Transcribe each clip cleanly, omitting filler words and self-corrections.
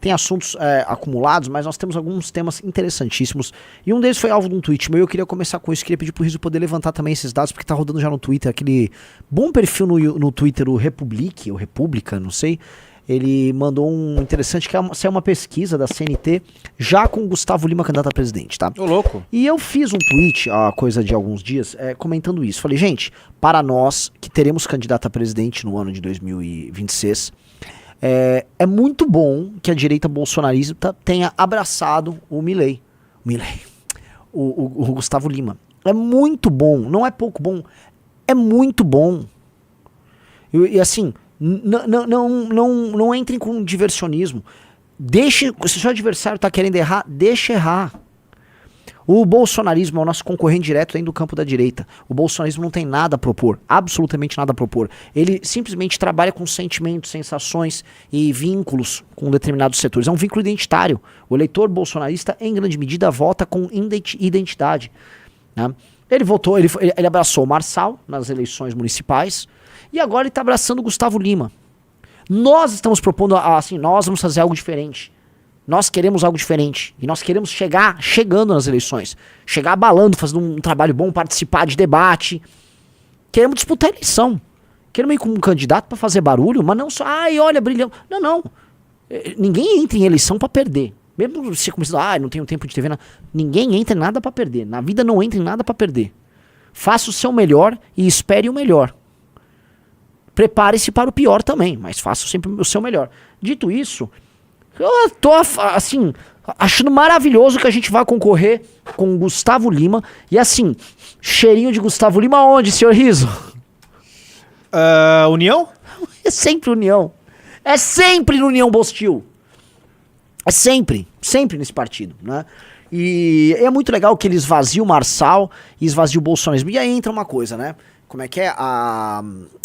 tem assuntos acumulados, mas nós temos alguns temas interessantíssimos. E um deles foi alvo de um tweet meu, eu queria começar com isso, queria pedir pro Rizzo poder levantar também esses dados, porque tá rodando já no Twitter, aquele bom perfil no Twitter, o Republic, ou República, não sei. Ele mandou um interessante, que saiu uma pesquisa da CNT, já com o Gustavo Lima candidato a presidente, tá? Ô, louco. E eu fiz um tweet, há coisa de alguns dias, comentando isso. Falei, gente, para nós que teremos candidato a presidente no ano de 2026, é muito bom que a direita bolsonarista tenha abraçado o Milei. O Gustavo Lima. É muito bom, não é pouco bom, é muito bom. E assim... Não entrem com diversionismo. Se o seu adversário está querendo errar, deixa errar. O bolsonarismo é o nosso concorrente direto dentro do campo da direita. O bolsonarismo não tem nada a propor, absolutamente nada a propor. Ele simplesmente trabalha com sentimentos, sensações e vínculos com determinados setores. É um vínculo identitário. O eleitor bolsonarista, em grande medida, vota com identidade, né? Ele abraçou o Marçal nas eleições municipais. E agora ele está abraçando o Gustavo Lima. Nós estamos propondo, assim, nós vamos fazer algo diferente. Nós queremos algo diferente. E nós queremos chegando nas eleições. Chegar abalando, fazendo um trabalho bom, participar de debate. Queremos disputar a eleição. Queremos ir com um candidato para fazer barulho, mas não só, olha, brilhão. Não. Ninguém entra em eleição para perder. Mesmo você começando, não tenho tempo de TV. Ninguém entra em nada para perder. Na vida não entra em nada para perder. Faça o seu melhor e espere o melhor. Prepare-se para o pior também, mas faça sempre o seu melhor. Dito isso, eu tô, assim, achando maravilhoso que a gente vai concorrer com o Gustavo Lima. E assim, cheirinho de Gustavo Lima onde, senhor Rizzo? União? É sempre União. É sempre União Bostil. É sempre nesse partido, né? E é muito legal que ele esvazia o Marçal e esvazia o bolsonarismo. E aí entra uma coisa, né? Como é que é? A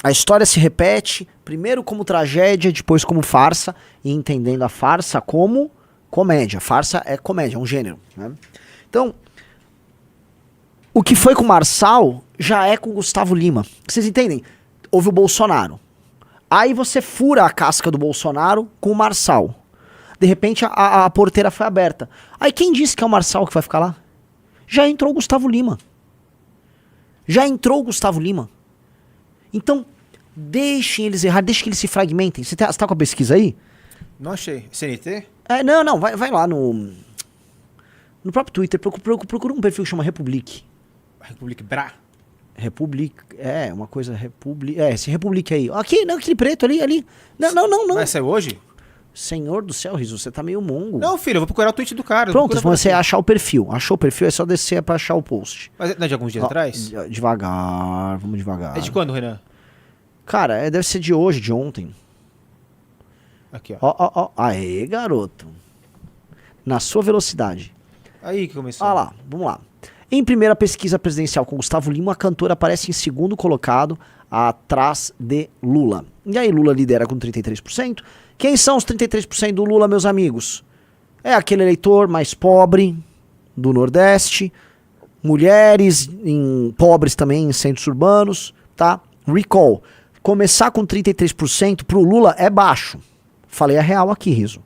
história se repete, primeiro como tragédia, depois como farsa, e entendendo a farsa como comédia. Farsa é comédia, é um gênero, né? Então, o que foi com o Marçal já é com o Gustavo Lima. Vocês entendem? Houve o Bolsonaro. Aí você fura a casca do Bolsonaro com o Marçal. De repente a porteira foi aberta. Aí quem disse que é o Marçal que vai ficar lá? Já entrou o Gustavo Lima. Então, deixem eles errar, deixem que eles se fragmentem. Você tá com a pesquisa aí? Não achei. CNT? Não, vai lá no próprio Twitter, procura um perfil que chama Republic. Republic Bra? Republic, uma coisa, esse Republic aí. Aqui, não, aquele preto ali. Não. Vai sair hoje? Senhor do céu, Rizzo, você tá meio mongo. Não, filho, eu vou procurar o tweet do cara. Pronto, você achar o perfil. Achou o perfil, é só descer pra achar o post. Mas não é de alguns dias atrás? Devagar, vamos devagar. É de quando, Renan? Cara, deve ser de hoje, de ontem. Aqui, ó. Aê, garoto. Na sua velocidade. Aí que começou. Olha lá, vamos lá. Em primeira pesquisa presidencial com Gustavo Lima, a cantora aparece em segundo colocado, atrás de Lula. E aí Lula lidera com 33%. Quem são os 33% do Lula, meus amigos? É aquele eleitor mais pobre do Nordeste, mulheres pobres também em centros urbanos, tá? Recall, começar com 33% pro Lula é baixo. Falei a real aqui, Rizzo.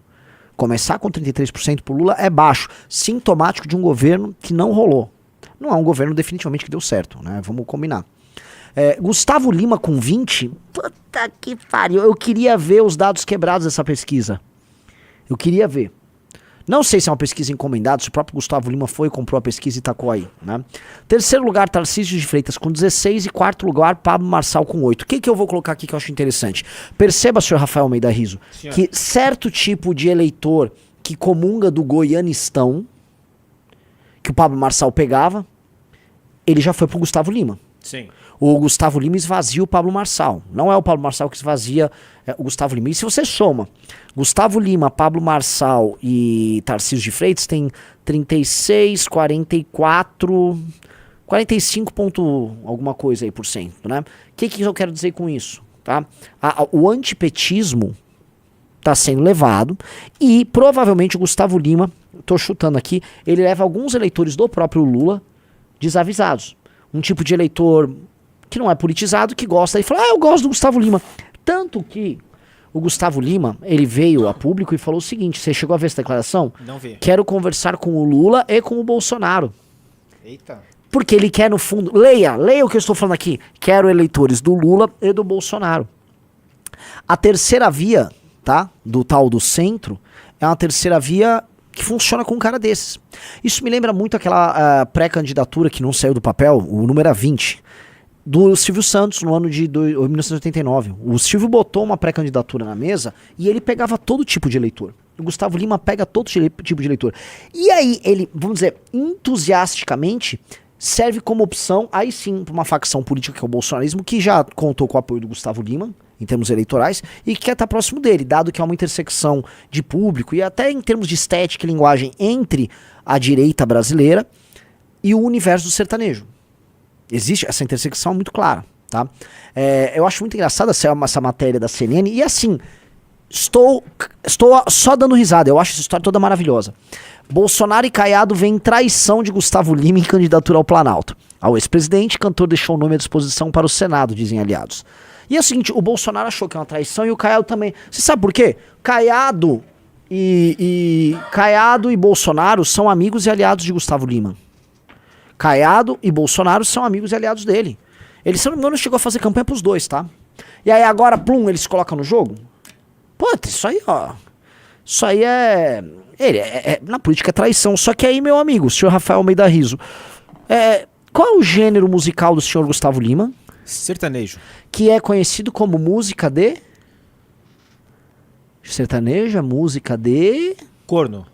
Começar com 33% pro Lula é baixo, sintomático de um governo que não rolou. Não é um governo definitivamente que deu certo, né? Vamos combinar. Gustavo Lima com 20%, puta que pariu, eu queria ver os dados quebrados dessa pesquisa. Eu queria ver. Não sei se é uma pesquisa encomendada, se o próprio Gustavo Lima foi, comprou a pesquisa e tacou aí, né? Terceiro lugar, Tarcísio de Freitas com 16 e quarto lugar, Pablo Marçal com 8. O que eu vou colocar aqui que eu acho interessante? Perceba, senhor Rafael Almeida Rizzo, que certo tipo de eleitor que comunga do goianistão, que o Pablo Marçal pegava, ele já foi pro Gustavo Lima. Sim. O Gustavo Lima esvazia o Pablo Marçal. Não é o Pablo Marçal que esvazia o Gustavo Lima. E se você soma Gustavo Lima, Pablo Marçal e Tarcísio de Freitas, tem 36, 44, 45 ponto alguma coisa aí por cento, né? O que eu quero dizer com isso? Tá? O antipetismo está sendo levado e provavelmente o Gustavo Lima, tô chutando aqui, ele leva alguns eleitores do próprio Lula desavisados. Um tipo de eleitor que não é politizado, que gosta e fala, eu gosto do Gustavo Lima. Tanto que O Gustavo Lima, ele veio a público e falou o seguinte, você chegou a ver essa declaração? Não vi. Quero conversar com o Lula e com o Bolsonaro. Eita. Porque ele quer, no fundo... Leia o que eu estou falando aqui. Quero eleitores do Lula e do Bolsonaro. A terceira via, tá? Do tal do centro, é uma terceira via que funciona com um cara desses. Isso me lembra muito aquela pré-candidatura que não saiu do papel, o número 20, do Silvio Santos no ano de 1989. O Silvio botou uma pré-candidatura na mesa e ele pegava todo tipo de eleitor. O Gustavo Lima pega todo tipo de eleitor. E aí ele, vamos dizer, entusiasticamente serve como opção, aí sim, para uma facção política que é o bolsonarismo, que já contou com o apoio do Gustavo Lima, em termos eleitorais, e que quer estar próximo dele, dado que é uma intersecção de público, e até em termos de estética e linguagem entre a direita brasileira e o universo do sertanejo. Existe essa intersecção muito clara, tá? Eu acho muito engraçada essa matéria da CNN, e assim, estou só dando risada, eu acho essa história toda maravilhosa. Bolsonaro e Caiado veem traição de Gustavo Lima em candidatura ao Planalto. Ao ex-presidente, cantor deixou o nome à disposição para o Senado, dizem aliados. E é o seguinte, o Bolsonaro achou que é uma traição e o Caiado também. Você sabe por quê? Caiado e Bolsonaro são amigos e aliados de Gustavo Lima. Caiado e Bolsonaro são amigos e aliados dele. Ele, se não me engano, chegou a fazer campanha pros dois, tá? E aí agora, plum, eles se colocam no jogo? Puta, isso aí, ó. Isso aí na política é traição. Só que aí, meu amigo, o senhor Rafael Almeida Riso, qual é o gênero musical do senhor Gustavo Lima? Sertanejo. Que é conhecido como música de... Sertanejo é música de... Corno.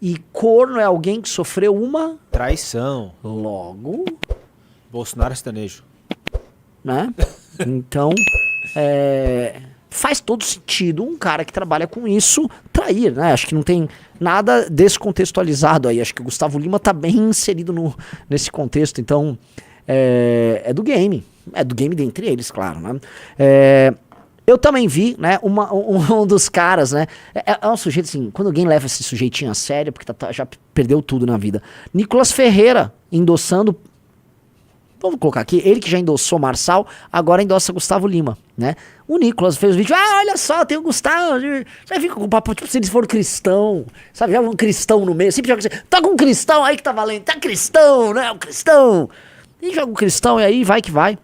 E corno é alguém que sofreu uma... Traição. Logo... Bolsonaro é sertanejo. Né? Então, faz todo sentido um cara que trabalha com isso trair, né? Acho que não tem nada descontextualizado aí. Acho que o Gustavo Lima tá bem inserido nesse contexto. Então, é do game. É do game dentre eles, claro, né? Eu também vi, né, um dos caras, né? É um sujeito assim, quando alguém leva esse sujeitinho a sério, porque já perdeu tudo na vida. Nicolas Ferreira, endossando... Vamos colocar aqui, ele que já endossou Marçal, agora endossa Gustavo Lima, né? O Nicolas fez o vídeo, olha só, tem o Gustavo, já fica com o papo, tipo, se eles foram cristão, sabe, joga um cristão no meio, sempre joga assim, tá com um cristão aí que tá valendo, tá cristão, né, o cristão, e joga um cristão e aí vai que vai,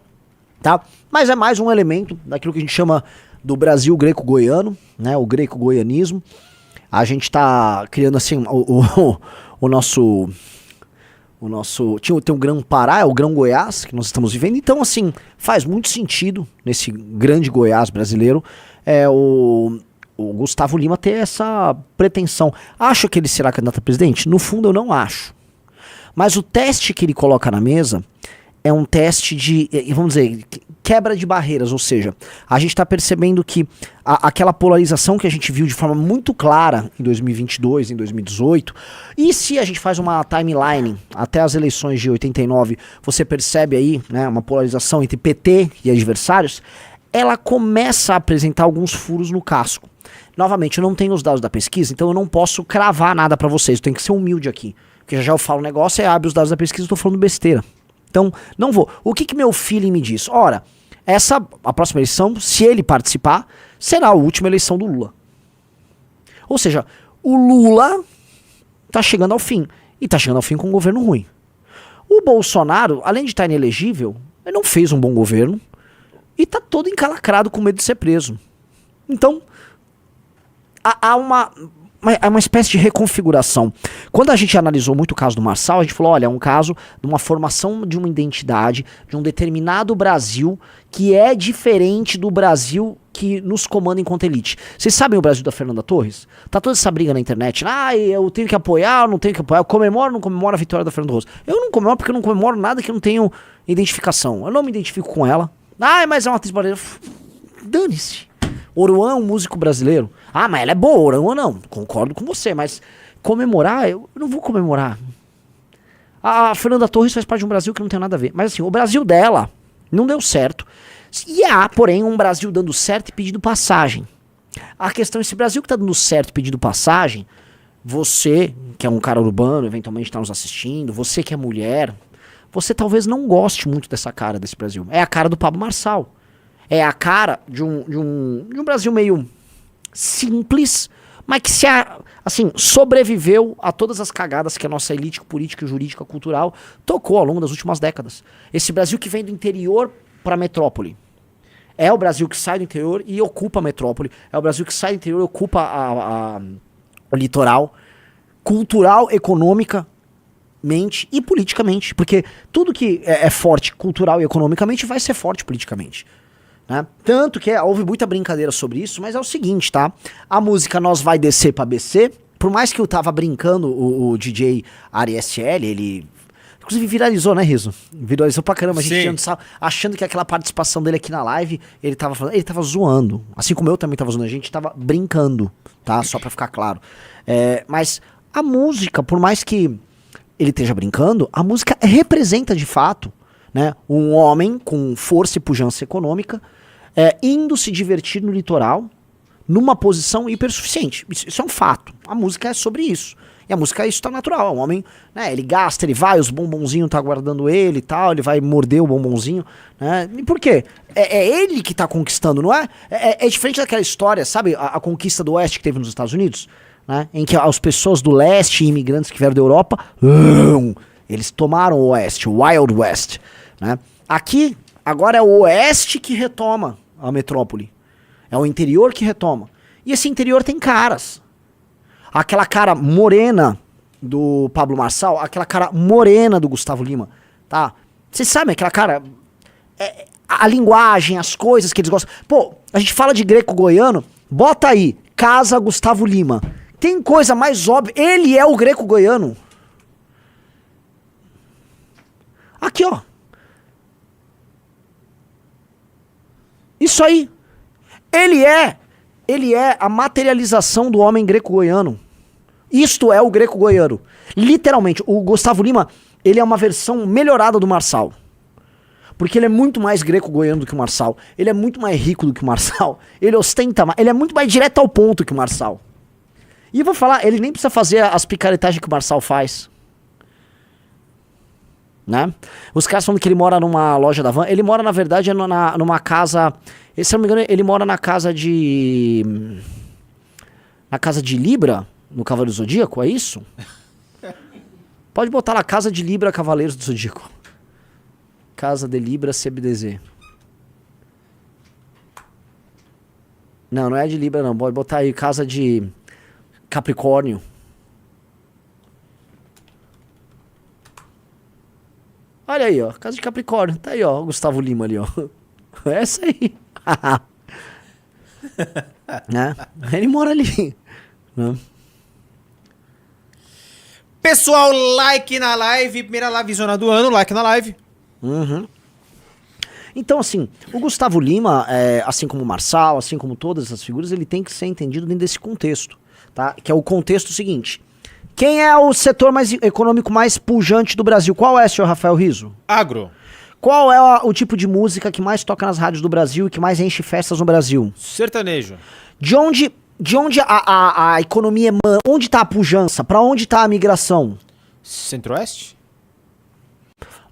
tá? Mas é mais um elemento daquilo que a gente chama do Brasil greco-goiano, né, o greco-goianismo. A gente tá criando assim, o nosso... Tem o Grão Pará, é o Grão Goiás que nós estamos vivendo. Então, assim, faz muito sentido nesse grande Goiás brasileiro o Gustavo Lima ter essa pretensão. Acho que ele será candidato a presidente? No fundo, eu não acho. Mas o teste que ele coloca na mesa é um teste de, vamos dizer, quebra de barreiras. Ou seja, a gente está percebendo que aquela polarização que a gente viu de forma muito clara em 2022, em 2018, e se a gente faz uma timeline até as eleições de 89, você percebe aí, né, uma polarização entre PT e adversários, ela começa a apresentar alguns furos no casco. Novamente, eu não tenho os dados da pesquisa, então eu não posso cravar nada para vocês, eu tenho que ser humilde aqui, porque já eu falo um negócio, abre os dados da pesquisa, eu tô falando besteira. Então, não vou. O que meu feeling me diz? Ora, a próxima eleição, se ele participar, será a última eleição do Lula. Ou seja, o Lula tá chegando ao fim. E tá chegando ao fim com um governo ruim. O Bolsonaro, além de estar inelegível, ele não fez um bom governo e tá todo encalacrado com medo de ser preso. Então, há uma espécie de reconfiguração. Quando a gente analisou muito o caso do Marçal, a gente falou, olha, é um caso de uma formação de uma identidade, de um determinado Brasil que é diferente do Brasil que nos comanda enquanto elite. Vocês sabem o Brasil da Fernanda Torres? Tá toda essa briga na internet. Eu tenho que apoiar, eu não tenho que apoiar, eu comemoro ou não comemoro a vitória da Fernanda Torres. Eu não comemoro porque eu não comemoro nada que eu não tenho identificação. Eu não me identifico com ela. Mas é uma atriz brasileira. Dane-se. Oruan é um músico brasileiro. Mas ela é boa, Oruan não. Concordo com você, mas comemorar, eu não vou comemorar. A Fernanda Torres faz parte de um Brasil que não tem nada a ver. Mas assim, o Brasil dela não deu certo. E há, porém, um Brasil dando certo e pedindo passagem. A questão é, esse Brasil que tá dando certo e pedindo passagem, você, que é um cara urbano, eventualmente tá nos assistindo, você que é mulher, você talvez não goste muito dessa cara desse Brasil. É a cara do Pablo Marçal. É a cara de um Brasil meio simples, mas que assim, sobreviveu a todas as cagadas que a nossa elite política, jurídica, cultural tocou ao longo das últimas décadas. Esse Brasil que vem do interior para a metrópole. É o Brasil que sai do interior e ocupa a metrópole. É o Brasil que sai do interior e ocupa o litoral. Cultural, economicamente e politicamente. Porque tudo que é forte cultural e economicamente vai ser forte politicamente. Né? Tanto que houve muita brincadeira sobre isso, mas é o seguinte, tá? A música Nós Vai Descer Pra BC, por mais que eu tava brincando, o DJ Ari SL, ele... Inclusive viralizou, né, Riso? Viralizou pra caramba, a gente achando que aquela participação dele aqui na live, ele tava zoando. Assim como eu também tava zoando, a gente tava brincando, tá? Só pra ficar claro. Mas a música, por mais que ele esteja brincando, a música representa de fato, né, um homem com força e pujança econômica, indo se divertir no litoral, numa posição hipersuficiente. Isso é um fato. A música é sobre isso. E a música, isso tá natural. O homem, né, ele gasta, ele vai, os bombonzinhos tá guardando ele e tal, ele vai morder o bombonzinho, né? E por quê? É ele que tá conquistando, não é? É diferente daquela história, sabe? A conquista do Oeste que teve nos Estados Unidos, né? Em que as pessoas do Leste, imigrantes que vieram da Europa, eles tomaram o Oeste, o Wild West, né? Aqui, agora é o Oeste que retoma a metrópole. É o interior que retoma. E esse interior tem caras. Aquela cara morena do Pablo Marçal, aquela cara morena do Gustavo Lima, tá? Vocês sabem, aquela cara... a linguagem, as coisas que eles gostam... Pô, a gente fala de greco-goiano, bota aí, Casa Gustavo Lima. Tem coisa mais óbvia, ele é o greco-goiano. Aqui, ó. Isso aí. Ele é a materialização do homem greco-goiano. Isto é o greco-goiano. Literalmente, o Gustavo Lima, ele é uma versão melhorada do Marçal. Porque ele é muito mais greco-goiano do que o Marçal. Ele é muito mais rico do que o Marçal. Ele ostenta mais, ele é muito mais direto ao ponto que o Marçal. E eu vou falar, ele nem precisa fazer as picaretagens que o Marçal faz. Né? Os caras falando que ele mora numa loja da Van. Ele mora, na verdade, numa casa... Se não me engano, ele mora na casa de... Na casa de Libra, no Cavaleiro do Zodíaco, é isso? Pode botar lá, Casa de Libra, Cavaleiros do Zodíaco. Casa de Libra, CBDZ. Não é de Libra não, pode botar aí, Casa de Capricórnio. Olha aí, ó, Casa de Capricórnio. Tá aí, ó, o Gustavo Lima ali, ó. É essa aí. Né? Ele mora ali. Né? Pessoal, like na live. Primeira livezona do ano, like na live. Uhum. Então, assim, o Gustavo Lima, assim como o Marçal, assim como todas essas figuras, ele tem que ser entendido dentro desse contexto, tá? Que é o contexto seguinte. Quem é o setor econômico mais pujante do Brasil? Qual é, senhor Rafael Rizzo? Agro. Qual é o tipo de música que mais toca nas rádios do Brasil e que mais enche festas no Brasil? Sertanejo. De onde a economia emana? Onde está a pujança? Para onde está a migração? Centro-Oeste?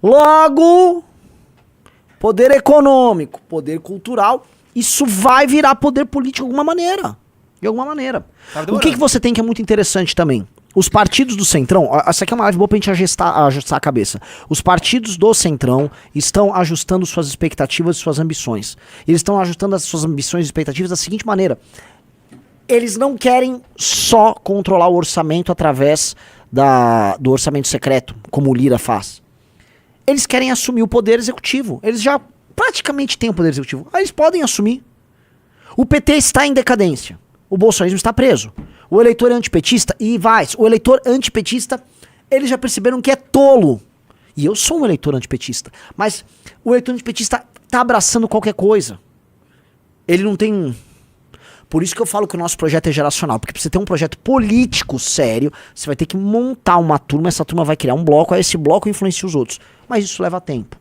Logo, poder econômico, poder cultural, isso vai virar poder político de alguma maneira. De alguma maneira. O que você tem que é muito interessante também? Os partidos do Centrão, essa aqui é uma live boa pra gente ajustar a cabeça. Os partidos do Centrão estão ajustando suas expectativas e suas ambições. Eles estão ajustando as suas ambições e expectativas da seguinte maneira. Eles não querem só controlar o orçamento através do orçamento secreto, como o Lira faz. Eles querem assumir o poder executivo. Eles já praticamente têm o poder executivo. Eles podem assumir. O PT está em decadência. O bolsonarismo está preso. O eleitor antipetista, o eleitor antipetista, eles já perceberam que é tolo. E eu sou um eleitor antipetista. Mas o eleitor antipetista tá abraçando qualquer coisa. Ele não tem... Por isso que eu falo que o nosso projeto é geracional. Porque pra você ter um projeto político sério, você vai ter que montar uma turma, essa turma vai criar um bloco, aí esse bloco influencia os outros. Mas isso leva tempo.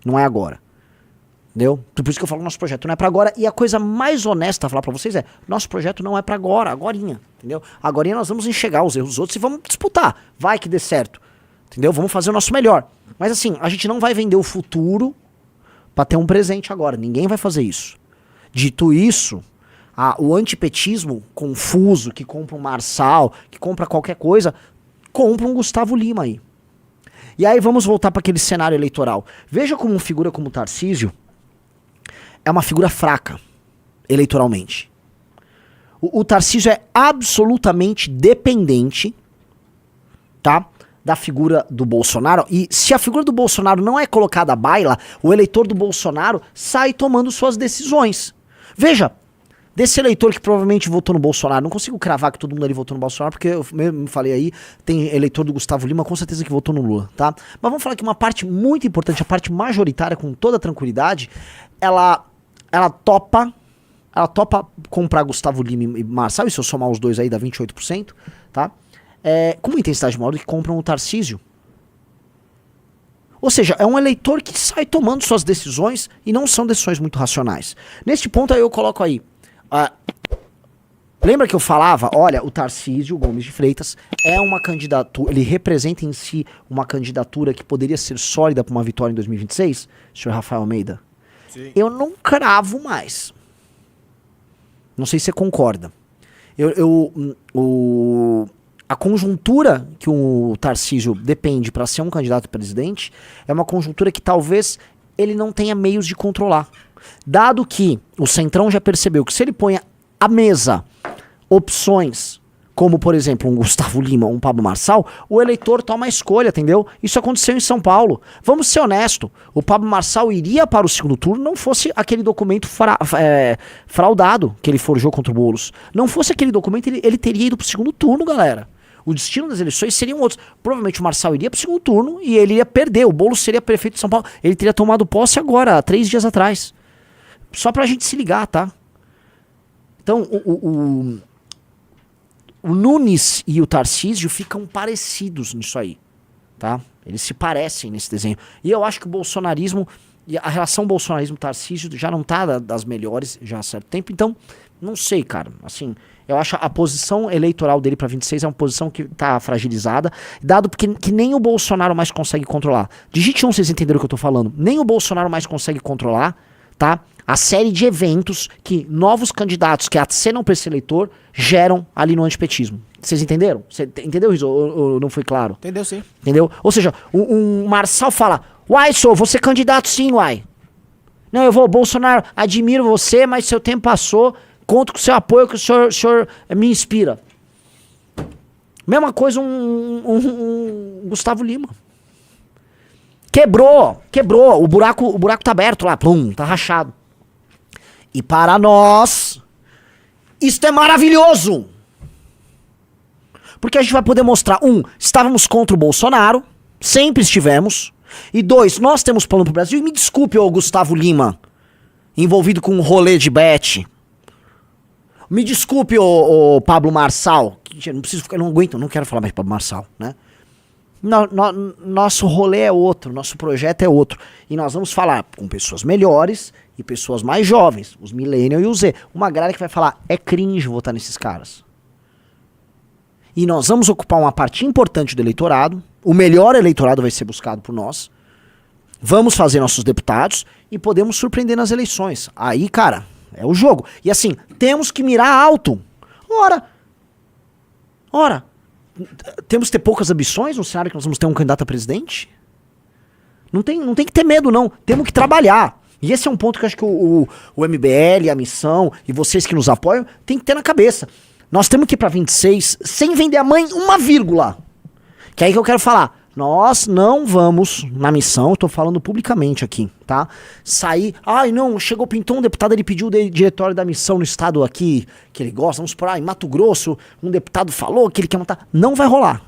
Não é agora. Entendeu? Por isso que eu falo que nosso projeto não é pra agora. E a coisa mais honesta a falar pra vocês é: nosso projeto não é pra agora, agorinha. Entendeu? Agorinha nós vamos enxergar os erros dos outros e vamos disputar. Vai que dê certo. Entendeu? Vamos fazer o nosso melhor. Mas assim, a gente não vai vender o futuro pra ter um presente agora. Ninguém vai fazer isso. Dito isso, O antipetismo confuso, que compra um Marçal, que compra qualquer coisa, compra um Gustavo Lima aí. E aí vamos voltar para aquele cenário eleitoral. Veja como uma figura como o Tarcísio é uma figura fraca eleitoralmente. O Tarcísio é absolutamente dependente, tá, da figura do Bolsonaro. E se a figura do Bolsonaro não é colocada à baila, o eleitor do Bolsonaro sai tomando suas decisões. Veja, desse eleitor que provavelmente votou no Bolsonaro, não consigo cravar que todo mundo ali votou no Bolsonaro, porque eu mesmo falei aí, tem eleitor do Gustavo Lima com certeza que votou no Lula, tá? Mas vamos falar que uma parte muito importante, a parte majoritária, com toda tranquilidade, ela topa comprar Gustavo Lima e Marçal, e se eu somar os dois aí dá 28%, tá? Com uma intensidade maior do que compram o Tarcísio. Ou seja, é um eleitor que sai tomando suas decisões e não são decisões muito racionais. Neste ponto aí eu coloco aí, lembra que eu falava, olha, o Tarcísio Gomes de Freitas é uma candidatura, ele representa em si uma candidatura que poderia ser sólida para uma vitória em 2026, senhor Rafael Almeida? Sim. Eu não cravo mais. Não sei se você concorda. A conjuntura que o Tarcísio depende para ser um candidato a presidente é uma conjuntura que talvez ele não tenha meios de controlar. Dado que o Centrão já percebeu que se ele põe à mesa opções, como por exemplo um Gustavo Lima ou um Pablo Marçal, o eleitor toma a escolha, entendeu? Isso aconteceu em São Paulo. Vamos ser honestos, o Pablo Marçal iria para o segundo turno não fosse aquele documento fraudado que ele forjou contra o Boulos. Não fosse aquele documento, ele teria ido para o segundo turno, galera. O destino das eleições seriam outros. Provavelmente o Marçal iria para o segundo turno e ele ia perder. O Boulos seria prefeito de São Paulo. Ele teria tomado posse agora, há 3 dias atrás. Só pra gente se ligar, tá? Então, o Nunes e o Tarcísio ficam parecidos nisso aí, tá? Eles se parecem nesse desenho. E eu acho que o bolsonarismo, e a relação bolsonarismo-Tarcísio já não tá das melhores já há certo tempo. Então, não sei, cara. Assim, eu acho a posição eleitoral dele pra 26 é uma posição que tá fragilizada, dado que nem o Bolsonaro mais consegue controlar. Digite vocês entenderam o que eu tô falando. Nem o Bolsonaro mais consegue controlar, tá? A série de eventos que novos candidatos que acenam para esse eleitor geram ali no antipetismo. Vocês entenderam? Você entendeu isso ou não foi claro? Entendeu, sim. Entendeu? Ou seja, um Marçal fala, uai, sou, vou ser candidato sim, uai. Não, eu vou, Bolsonaro, admiro você, mas seu tempo passou, conto com o seu apoio, que o senhor me inspira. Mesma coisa um Gustavo Lima. Quebrou, o buraco tá aberto lá, plum, tá rachado. E para nós, isto é maravilhoso. Porque a gente vai poder mostrar, estávamos contra o Bolsonaro, sempre estivemos. E 2, nós temos plano pro Brasil. E me desculpe, ô Gustavo Lima, envolvido com um rolê de bet. Me desculpe, ô Pablo Marçal. Não preciso ficar, não aguento, não quero falar mais Pablo Marçal, né? Nosso rolê é outro, nosso projeto é outro. E nós vamos falar com pessoas melhores e pessoas mais jovens, os millennials e o Z. Uma galera que vai falar, é cringe votar nesses caras. E nós vamos ocupar uma parte importante do eleitorado, o melhor eleitorado vai ser buscado por nós. Vamos fazer nossos deputados e podemos surpreender nas eleições. Aí, cara, é o jogo. E assim, temos que mirar alto. Ora, temos que ter poucas ambições no cenário que nós vamos ter um candidato a presidente? Não tem que ter medo, não. Temos que trabalhar. E esse é um ponto que eu acho que o MBL, a missão e vocês que nos apoiam tem que ter na cabeça. Nós temos que ir pra 26 sem vender a mãe uma vírgula. Que é aí que eu quero falar. Nós não vamos, na missão, eu tô falando publicamente aqui, tá? Sair, pintou um deputado, ele pediu o diretório da missão no estado aqui, que ele gosta, vamos por aí, em Mato Grosso, um deputado falou que ele quer montar. Não vai rolar.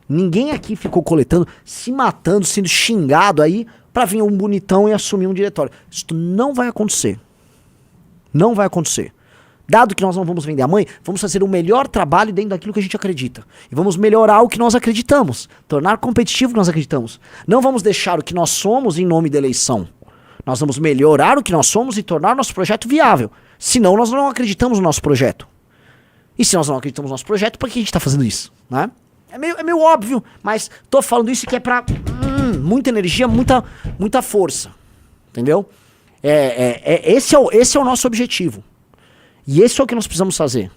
Ninguém aqui ficou coletando, se matando, sendo xingado aí, pra vir um bonitão e assumir um diretório. Isso não vai acontecer. Não vai acontecer. Dado que nós não vamos vender a mãe, vamos fazer o melhor trabalho dentro daquilo que a gente acredita. E vamos melhorar o que nós acreditamos. Tornar competitivo o que nós acreditamos. Não vamos deixar o que nós somos em nome da eleição. Nós vamos melhorar o que nós somos e tornar nosso projeto viável. Senão nós não acreditamos no nosso projeto. E se nós não acreditamos no nosso projeto, por que a gente está fazendo isso? Né? É meio óbvio, mas tô falando isso que é pra muita energia, muita força. Entendeu? Esse é o nosso objetivo. E esse é o que nós precisamos fazer.